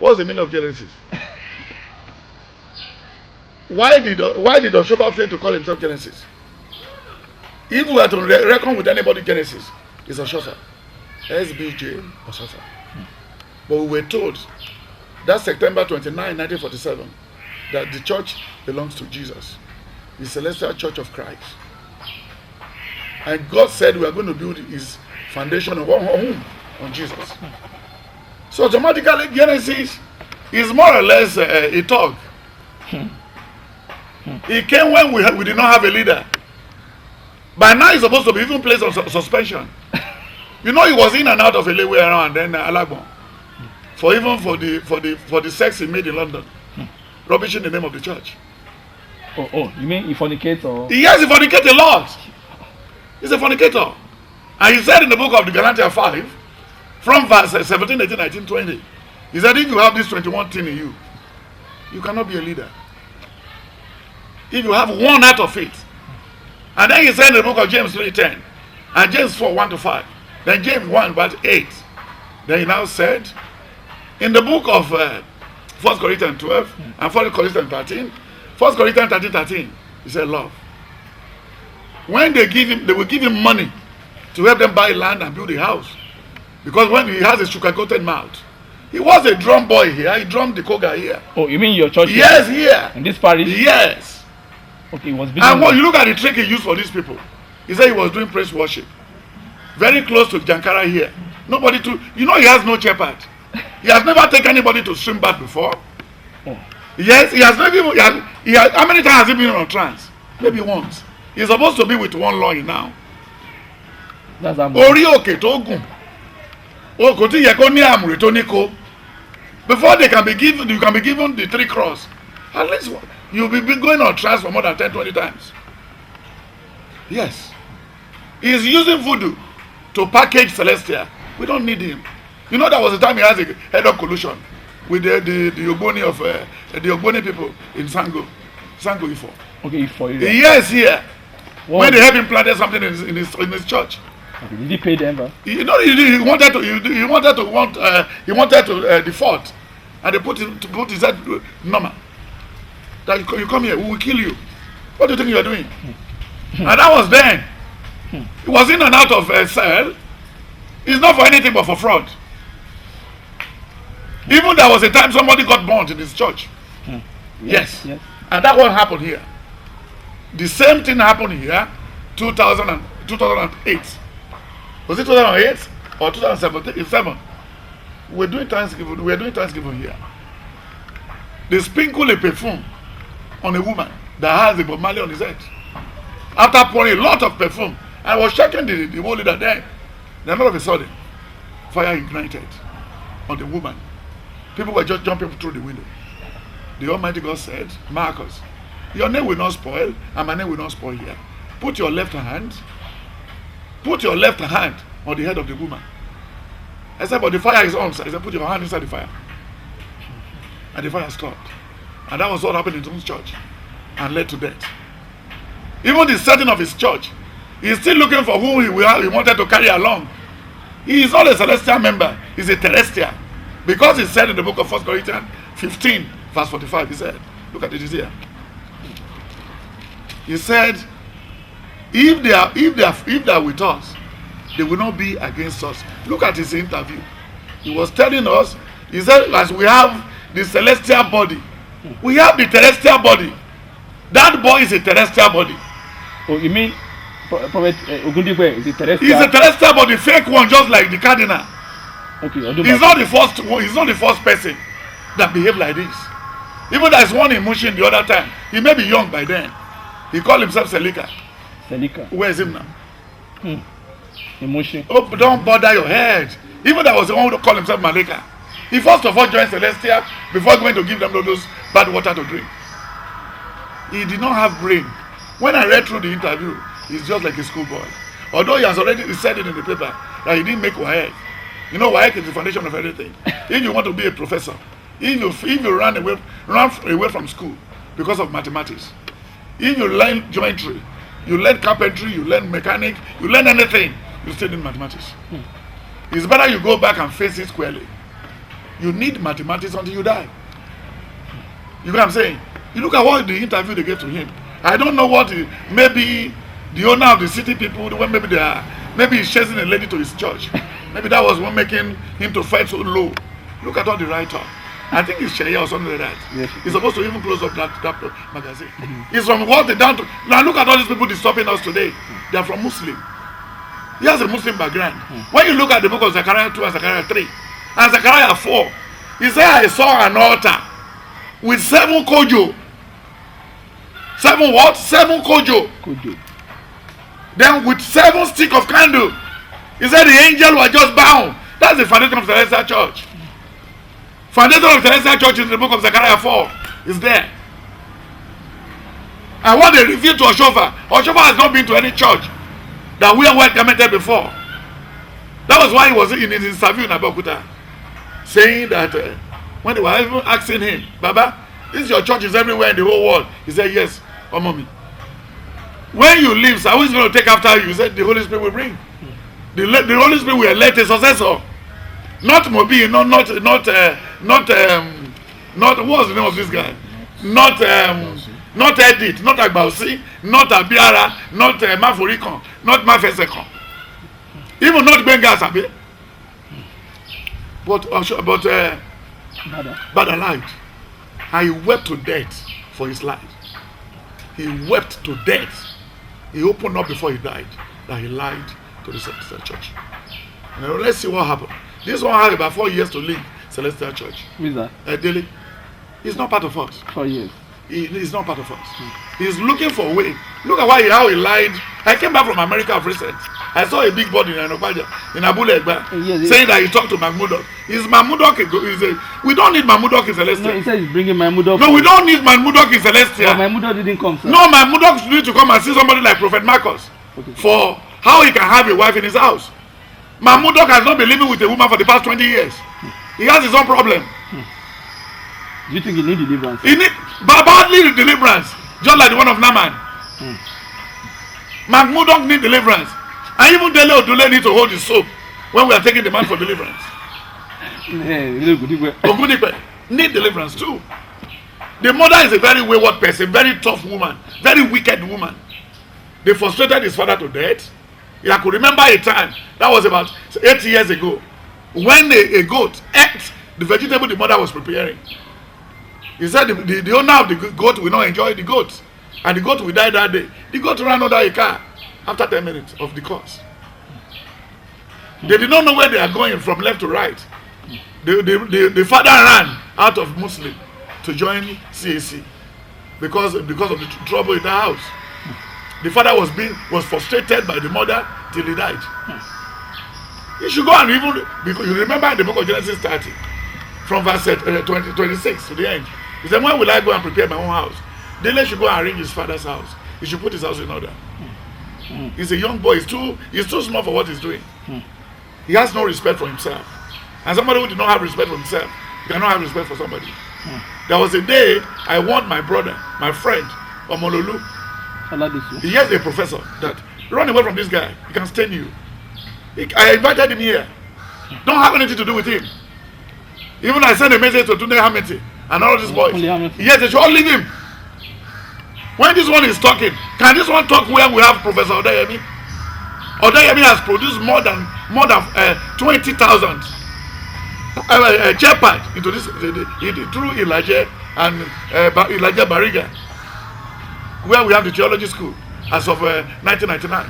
What's the meaning of Genesis? Why did Oshoba fail to call himself Genesis? If we were to reckon with anybody Genesis, it's Oshofa. SBJ Oshofa. But we were told that September 29, 1947, that the church belongs to Jesus, the Celestial Church of Christ. And God said we are going to build his foundation on whom? On Jesus. So automatically Genesis is more or less a talk. It came when we did not have a leader. By now he's supposed to be even placed on suspension. You know, he was in and out of Elewe around then Alagbon. For the sex he made in London. Rubbish in the name of the church. Oh, you mean he fornicates or? Yes, he fornicates a lot. He's a fornicator. And he said in the book of the Galatians 5, from verse 17, 18, 19, 20, he said, if you have this 21 thing in you, you cannot be a leader. If you have one out of it. And then he said in the book of James 3:10, and James 4, 1 to 5, then James 1, verse 8, then he now said, in the book of 1 Corinthians 12 and 1 Corinthians 13, 1 Corinthians 13, he said, love. When they will give him money to help them buy land and build a house. Because when he has a sugar-coated mouth, he was a drum boy here, he drummed the koga here. Oh, you mean your church? Yes, here. In this parish? Yes. Okay, he was busy. And when you look at the trick he used for these people, he said he was doing praise worship. Very close to Jankara here. Nobody to, you know, he has no shepherd. He has never taken anybody to swim bath before. Oh. Yes, he has never even, how many times has he been on trance? Maybe once. He's supposed to be with one lawyer now. That's Orioke Togun. Okoti Yakoni Amuri Toniko. Before they can be given, you can be given the 3 crosses. At least you'll be going on trance for more than 10, 20 times. Yes. He's using voodoo to package Celestia. We don't need him. You know, there was a time he has a head-up collusion with the Ogboni of the Ogboni people in Sango Ifo. Okay, Ifo. Yes, here. When they helped him plant something in his church. Okay, did he pay them? You know, he wanted to default, and they put his head normal. That you come here, we will kill you. What do you think you are doing? And that was then. He was in and out of a cell. It's not for anything but for fraud. Even there was a time somebody got burnt in his church. Yes. And that won't happen here. The same thing happened here 2008. Was it 2008 or 2007? We're doing Thanksgiving here. They sprinkle a perfume on a woman that has a Bob Marley on his head. After pouring a lot of perfume, I was checking the whole leader there. Then all of a sudden, fire ignited on the woman. People were just jumping through the window. The Almighty God said, Marcus, your name will not spoil, and my name will not spoil here. Put your left hand on the head of the woman. I said, but the fire is on. I said, put your hand inside the fire. And the fire stopped. And that was what happened in his church and led to death. Even the setting of his church, he's still looking for who he wanted to carry along. He is not a celestial member, he's a terrestrial. Because he said in the book of 1 Corinthians 15, verse 45, he said, look at it here. He said, if they are with us, they will not be against us. Look at his interview. He was telling us, he said, as we have the celestial body, we have the terrestrial body. That boy is a terrestrial body. Oh, you mean Prophet Ogundipe is a terrestrial? He's a terrestrial body, fake one, just like the cardinal. Okay, he's not the first one. He's not the first person that behaved like this. Even there's one in Mushin the other time. He may be young by then. He called himself Selika. Where is him now? In Mushin. Oh, don't bother your head. Even there was the one who called himself Malika. He first of all joined Celestia before going to give them those bad water to drink. He did not have brain. When I read through the interview, he's just like a schoolboy. Although he has already said it in the paper that he didn't make WAEC. You know, WAEC is the foundation of everything. If you want to be a professor, if you run away from school because of mathematics, if you learn geometry, you learn carpentry, you learn mechanic, you learn anything, you still need mathematics. It's better you go back and face it squarely. You need mathematics until you die. You know what I'm saying? You look at what the interview they gave to him. I don't know what maybe the owner of the city people, maybe he's chasing a lady to his church. Maybe that was what making him to fight so low. Look at all the writer. I think it's Shaya or something like that. Yes. He's supposed to even close up that magazine. It's from what they done to. Now look at all these people disturbing us today. They are from Muslim. He has a Muslim background. When you look at the book of Zechariah 2 and Zechariah 3 and Zechariah 4, he said, I saw an altar with 7 kojo. 7 what? 7 kojo. Then with 7 stick of candle. He said the angel was just bound. That's the foundation of Celestial Church. Foundation of Celestial Church in the book of Zechariah 4 is there. And what they revealed to Oshofa has not been to any church that we are well commented before. That was why he was in his interview in Abeokuta saying that when they were even asking him, Baba, this your church is everywhere in the whole world. He said, yes, mommy. When you leave, so who is going to take after you? He said, the Holy Spirit will bring. The Holy Spirit will elect a successor. Not Mobi, not what's the name of this guy? Not Edith, not Agbausi, not Abiara, not Mafurikon, not Mafesekon. Even not Benga Sabi. But alive. And he wept to death for his life. He wept to death. He opened up before he died that he lied to the Celestial Church. Now let's see what happened. This one had about 4 years to leave Celestial Church. Who is that? Daily. He's not part of us. 4 years. He's not part of us. He's looking for a way. Look at how he lied. I came back from America of recent. I saw a big body in Abule Egba saying that he talked to Mike Murdock. Is Mike Murdock we don't need Mike Murdock in Celestial. No, he said he's bringing Mike Murdock. No, we don't need Mike Murdock in Celestial. But Mike Murdock didn't come, sir. No, Mike Murdock need to come and see somebody like Prophet Marcus for how he can have a wife in his house. Mike Murdock has not been living with a woman for the past 20 years. He has his own problem. Do you think he needs deliverance? He needs badly deliverance, just like the one of Naaman. Mike Murdock needs deliverance. And even Dele Odule needs to hold his soap when we are taking the man for deliverance. Ogundipe need deliverance too. The mother is a very wayward person, very tough woman, very wicked woman. They frustrated his father to death. I could remember a time, that was about 8 years ago, when a goat ate the vegetable the mother was preparing. He said the owner of the goat will not enjoy the goat. And the goat will die that day. The goat ran under a car after 10 minutes of the course. They did not know where they are going from left to right. The father ran out of Muslim to join CAC because of the trouble in the house. The father was frustrated by the mother till he died. You should go and even, because you remember in the book of Genesis 30, from verse 26 to the end. He said, when will I go and prepare my own house? Dele should go and arrange his father's house. He should put his house in order. He's a young boy. He's too small for what he's doing. He has no respect for himself. And somebody who did not have respect for himself, he cannot have respect for somebody. There was a day I warned my brother, my friend, Omololu. He is a professor that run away from this guy. He can stain you. I invited him here. Don't have anything to do with him. Even I sent a message to Tunde Hameti and all these boys. Yes, they should all leave him. When this one is talking, can this one talk where we have Professor Odeyemi? Odeyemi has produced more than 20,000 chairpad into this through Elijah and Elijah Bariga, where we have the theology school as of 1999,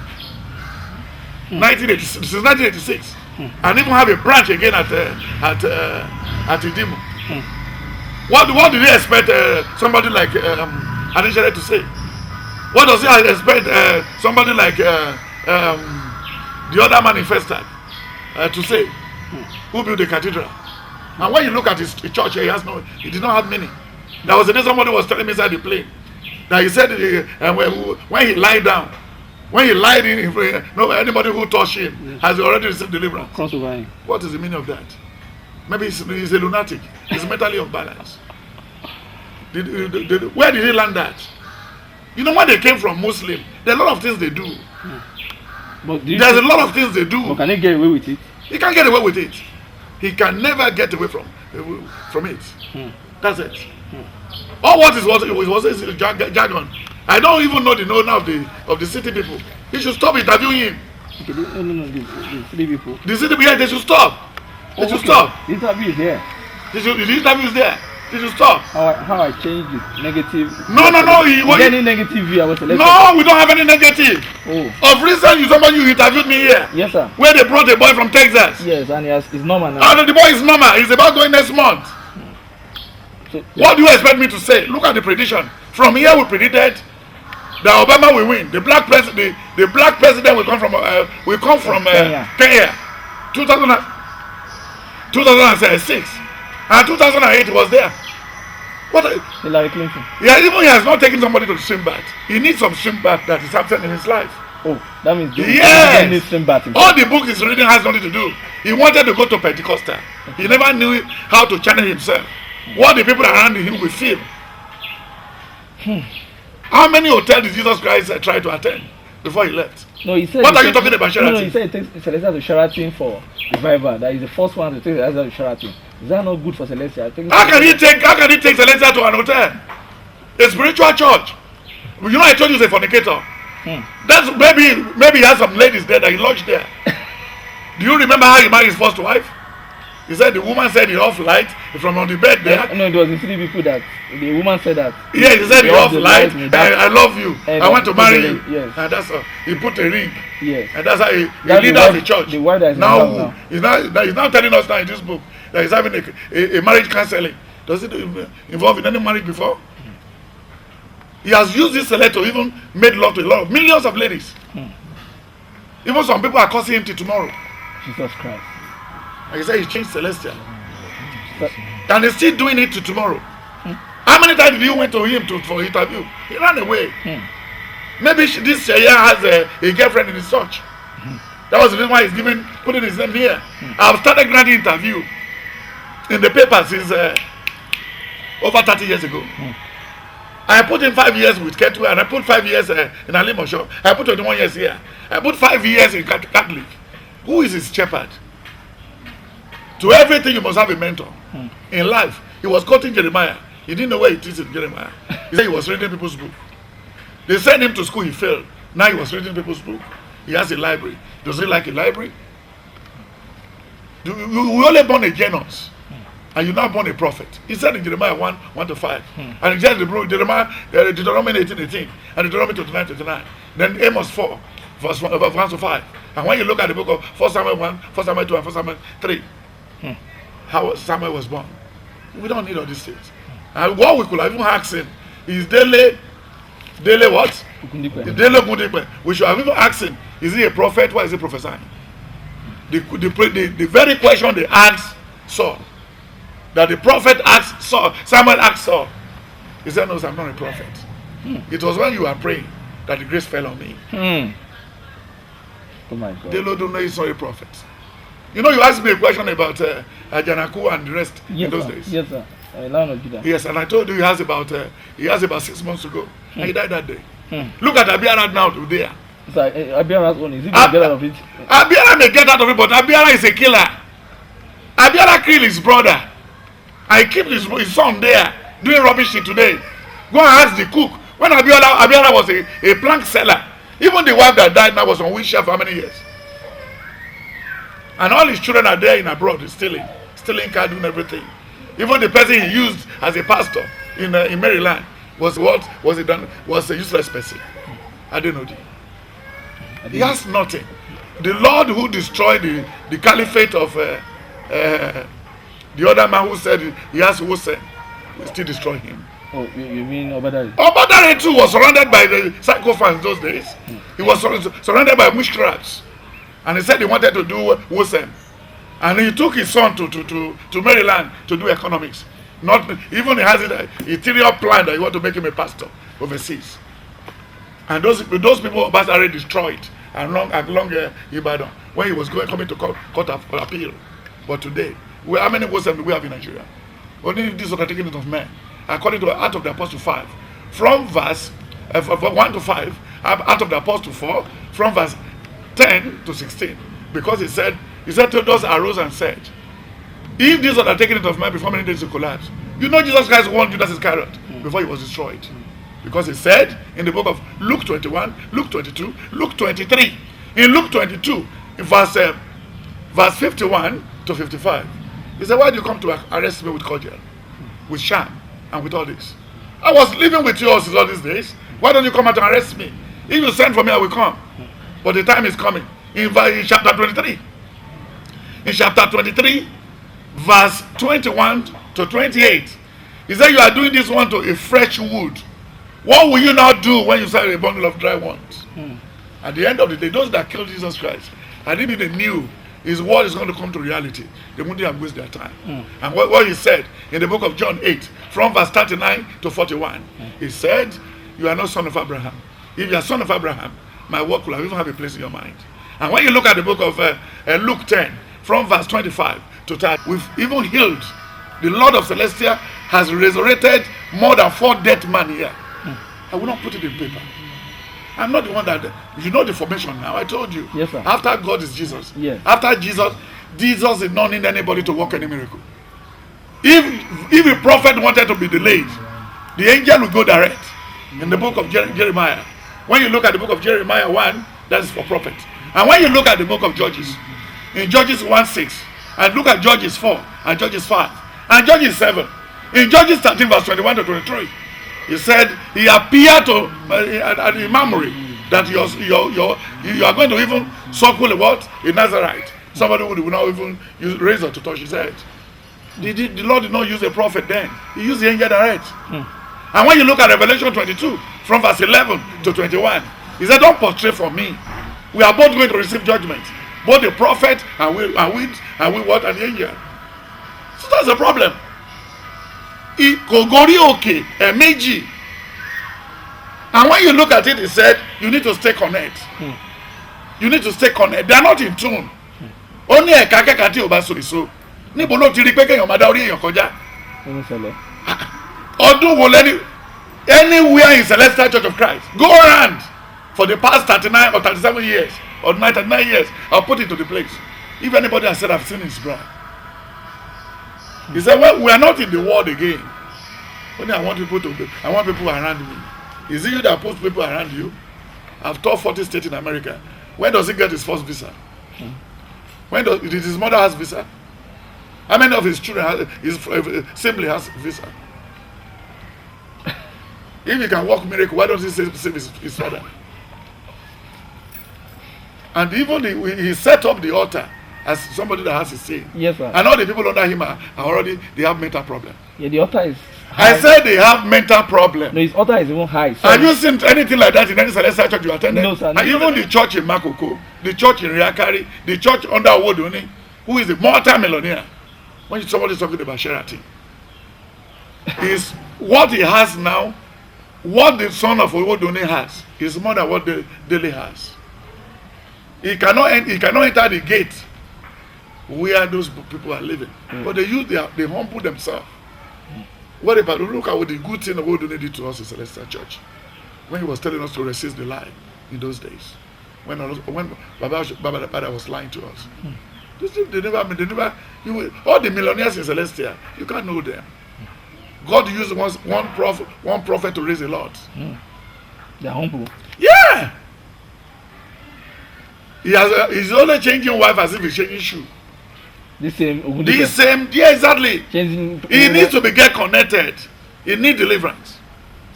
1986, since 1986, and even have a branch again at Idimo. What do they expect somebody like Anishere to say? What does he expect somebody like the other manifested to say? Who built the cathedral? And when you look at his church here, he did not have many. There was a day somebody was telling me inside the plane that he said when he lied down, when he lied in, anybody who touched him has already received deliverance. What is the meaning of that? Maybe he's a lunatic. He's mentally unbalanced. Where did he learn that? You know, when they came from Muslim, there are a lot of things they do. There's a lot of things they do. But can he get away with it? He can't get away with it. He can never get away from from it. That's it. All what is jargon. I don't even know the owner of the city people. You should stop interviewing him. Okay, no, the city people. The city people, they should stop. They should stop. The interview is there. The interview is there. They should stop. How I change the negative. No. Is there any negative view about selection? No, we don't have any negative. Oh. Of recent, you interviewed me here. Yes, sir. Where they brought a boy from Texas. Yes, and it's normal now. And the boy is normal. He's about going next month. So, What do you expect me to say? Look at the prediction. From here, we predicted that Obama will win. The black president will come from Kenya. 2006 and 2008 was there. Hillary Clinton. Yeah, even he has not taken somebody to the swim bath. He needs some swim bath that is absent in his life. Oh, that means yes. He needs swim bath. All the books he's reading has nothing to do. He wanted to go to Pentecostal. He never knew how to channel himself. What the people around him will feel. How many hotels did Jesus Christ try to attend before he left? No, he said. What are you talking about, Sheraton? No, he said he takes Celestia to Sheraton for revival. That is the first one to take Celestia to Sheraton. Is that not good for Celestia? How can he take Celestia to an hotel? A spiritual church. You know, I told you he's a fornicator. That's maybe he has some ladies there that he lodged there. Do you remember how he married his first wife? He said the woman said he off light from on the bed there. No, it was the three people that the woman said that. Yeah, he said he off light. I love you. I want to marry you. Yes. And that's how he put a ring. Yes. And that's how he lead out the church. The wife that is now he's now telling us now in this book that he's having a marriage counseling. Does it involve in any marriage before? He has used this select to even made love to a lot of millions of ladies. Even some people are cursing him till tomorrow. Jesus Christ. Like I said, he changed Celestial. And he's still doing it to tomorrow. How many times did you went to him for interview? He ran away. Maybe this year has a girlfriend in his church. That was the reason why he's putting his name here. I've started granting interview in the paper since over 30 years ago. I put in 5 years with Ketu, and I put 5 years in Alimosho. I put 21 years here. I put 5 years in Catholic. Who is his shepherd? To everything you must have a mentor. In life, he was quoting Jeremiah. He didn't know where it is in Jeremiah. He said he was reading people's book. They sent him to school, he failed. Now he was reading people's book. He has a library. Does he like a library? We only born a genius. And you now born a prophet. He said in Jeremiah 1-5. And he said Jeremiah, Deuteronomy 18:18 and Deuteronomy 29:29. Then Amos 4, verse 1-5. And when you look at the book of 1 Samuel 1, 1 Samuel 2, and 1 Samuel 3, how Samuel was born. We don't need all these things. And what we could have even asked him is daily what? Daily Ogundipe. We should have even asked him, is he a prophet? Why is he prophesying? The very question they asked Saul, that the prophet asked Saul, Samuel asked Saul, he said, no, I'm not a prophet. It was when you were praying that the grace fell on me. Oh my God. They don't know he's not a prophet. You know, you asked me a question about Ajanaku and the rest in those days. Yes, sir. Yes, and I told you he has about 6 months to go. And he died that day. Look at Abiara now today. So, Abiara's own, is he going to get out of it? Abiara may get out of it, but Abiara is a killer. Abiara killed his brother. I keep his son there doing rubbish shit today. Go and ask the cook. When Abiara was a plank seller, even the wife that died now was on wheelchair for how many years? And all his children are there in abroad, stealing car, doing everything. Even the person he used as a pastor in Maryland was a useless person. I don't know. He has nothing. The Lord who destroyed the caliphate of the other man who said he has Hussein will still destroy him. Oh, you mean Obadari? Obadari too was surrounded by the psychophants those days. He was surrounded by witchcrafts. And he said he wanted to do Hussein. And he took his son to Maryland to do economics. Not even he has an interior plan that he want to make him a pastor overseas. And those people Obadari destroyed along Ibadan when he was coming to court of appeal. But today, how many Muslims do we have in Nigeria? Only this was taken of men. According to Acts of the Apostle 5, from verse 1-5, Acts of the Apostle 4, from verse 10 to 16, because he said to those arose and said, If these are taken it of mine before many days to collapse, you know Jesus Christ warned Judas Iscariot before he was destroyed. Because he said in the book of Luke 21, Luke 22, Luke 23. In Luke 22, in verse 51 to 55, he said, why do you come to arrest me with cordial, with sham, and with all this? I was living with you all these days. Why don't you come out and arrest me? If you send for me, I will come. But the time is coming. In chapter 23. In chapter 23, verse 21 to 28, he said, you are doing this one to a fresh wood. What will you now do when you sell a bundle of dry ones? At the end of the day, those that killed Jesus Christ, I didn't even knew his word is going to come to reality. They wouldn't have wasted their time. And what he said in the book of John 8, from verse 39 to 41, he said, you are not son of Abraham. If you are son of Abraham, my work will even have a place in your mind. And when you look at the book of Luke 10, from verse 25 to 30, we've even healed. The Lord of Celestia has resurrected more than 4 dead men here. I will not put it in paper. I'm not the one that, you know the formation now. I told you. Yes, sir. After God is Jesus. Yes. After Jesus did not need anybody to work any miracle. If a prophet wanted to be delayed, the angel will go direct. In the book of Jeremiah. When you look at the book of Jeremiah 1, that is for prophet. And when you look at the book of Judges, in Judges 1:6, and look at Judges 4, and Judges 5, and Judges 7, in Judges 13 verse 21 to 23, he said, he appeared to at the memory that you are going to even circle a what? A Nazarite. Somebody would not even use razor to touch his head. The Lord did not use a prophet then. He used the angel direct. And when you look at Revelation 22, from verse 11 to 21, he said, don't portray for me. We are both going to receive judgment. Both the prophet and we what? And the angel. So that's the problem. Meiji. And when you look at it, he said, you need to stay connected. You need to stay connected. They are not in tune. Only a kakakati obasuriso. Níbo ló ti rí pé kéèyàn máa dá orí èèyàn kọjá. Ọdún wo anywhere in Celestial Church of Christ, go around for the past 39 or 37 years or 99 years, I'll put it to the place. If anybody has said I've seen his bride, he said, well, we are not in the world again. Only I want people around me. Is it you that puts people around you? I've taught 40 states in America. When does he get his first visa? When did his mother has visa? How many of his children simply has visa? If he can work miracle, why don't he save his father? And even he set up the altar as somebody that has his say. Yes, sir. And all the people under him they have mental problem. Yeah, the altar is high. I said they have mental problem. No, his altar is even high. Have you seen anything like that in any Celestial church you attended? No, sir. And even the church in Makoko, the church in Riakari, the church under Wodoni, who is a multi-millionaire. When somebody is talking about Sheraton, is what he has now, what the son of Wodoni has, is more than what the Dele has. He cannot enter the gate where those people are living. But they humble themselves. What about, look at what the good thing of Wodoni did to us in Celestial Church. When he was telling us to resist the lie in those days. When Baba was lying to us. All the millionaires in Celestia, you can't know them. God used one prophet to raise a lot. They're humble. Yeah. He's only changing wife as if he's changing shoe. Yeah, exactly. He needs to get connected. He needs deliverance.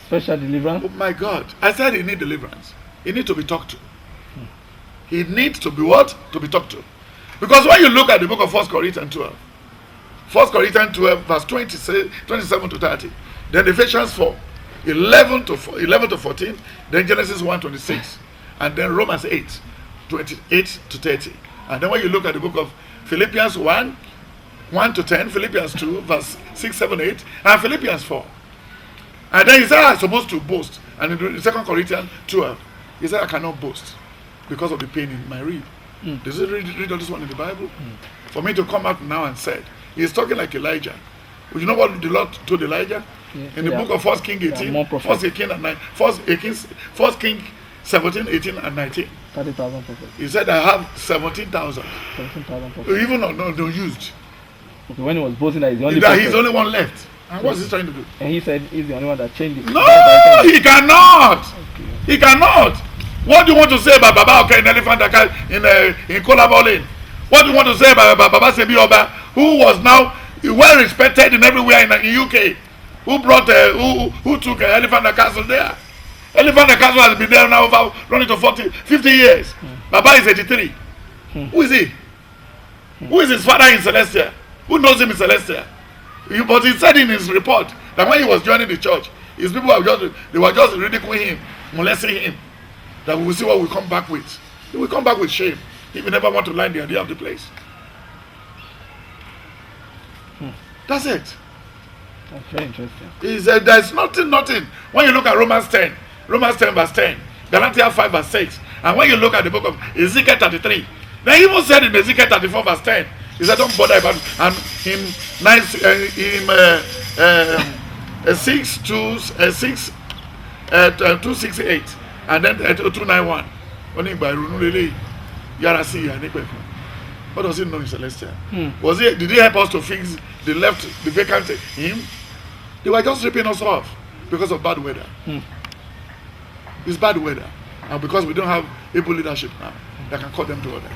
Special deliverance. Oh my God. I said he needs deliverance. He needs to be talked to. He needs to be what? To be talked to. Because when you look at the book of 1 Corinthians 12, 1 Corinthians 12, verse 27 to 30, then Ephesians 4, 11 to 14, then Genesis 1:26, and then Romans 8, 28 to 30. And then when you look at the book of Philippians 1 to 10, Philippians 2, verse 6, 7, 8, and Philippians 4. And then he said, I'm supposed to boast. And in 2 Corinthians 12, he said, I cannot boast because of the pain in my rib. Does it read all this one in the Bible? For me to come out now and said, he's talking like Elijah. Well, you know what the Lord told Elijah? In the book of 1 King 18, 1 King 17, 18, and 19. 30,000 prophets. He said, I have 17,000. 17,000 prophets. Even not used. Okay, when he was boasting that he's the only that he's prophet, only one left. And what's he trying to do? and he said he's the only one that changed it. No, he cannot. He cannot. What do you want to say about Baba Oka in Elephant Dakar in Kolabolin? What do you want to say about Baba Sebi Oba, who was now well respected in everywhere in UK? Who brought who took Elephant Castle there? Elephant Castle has been there now for running to 50 years. Baba is 83. Who is he? Who is his father in Celestia? Who knows him in Celestia? But he said in his report that when he was joining the church, his people were just ridiculing him, molesting him. That we will see what we come back with. He will come back with shame. He will never want to line the idea of the place. That's it. That's very interesting. There's nothing. When you look at Romans 10 verse 10, Galatians 5 verse 6, and when you look at the book of Ezekiel 33, they even said in Ezekiel 34 verse 10, he said, don't bother about it. And him 268, and then 291. Only by Runulele, Yarasi, and Nikwefu. What does he know in Celestia? Did he help us to fix the vacant him? They were just ripping us off because of bad weather. It's bad weather. And because we don't have able leadership now that can call them to order.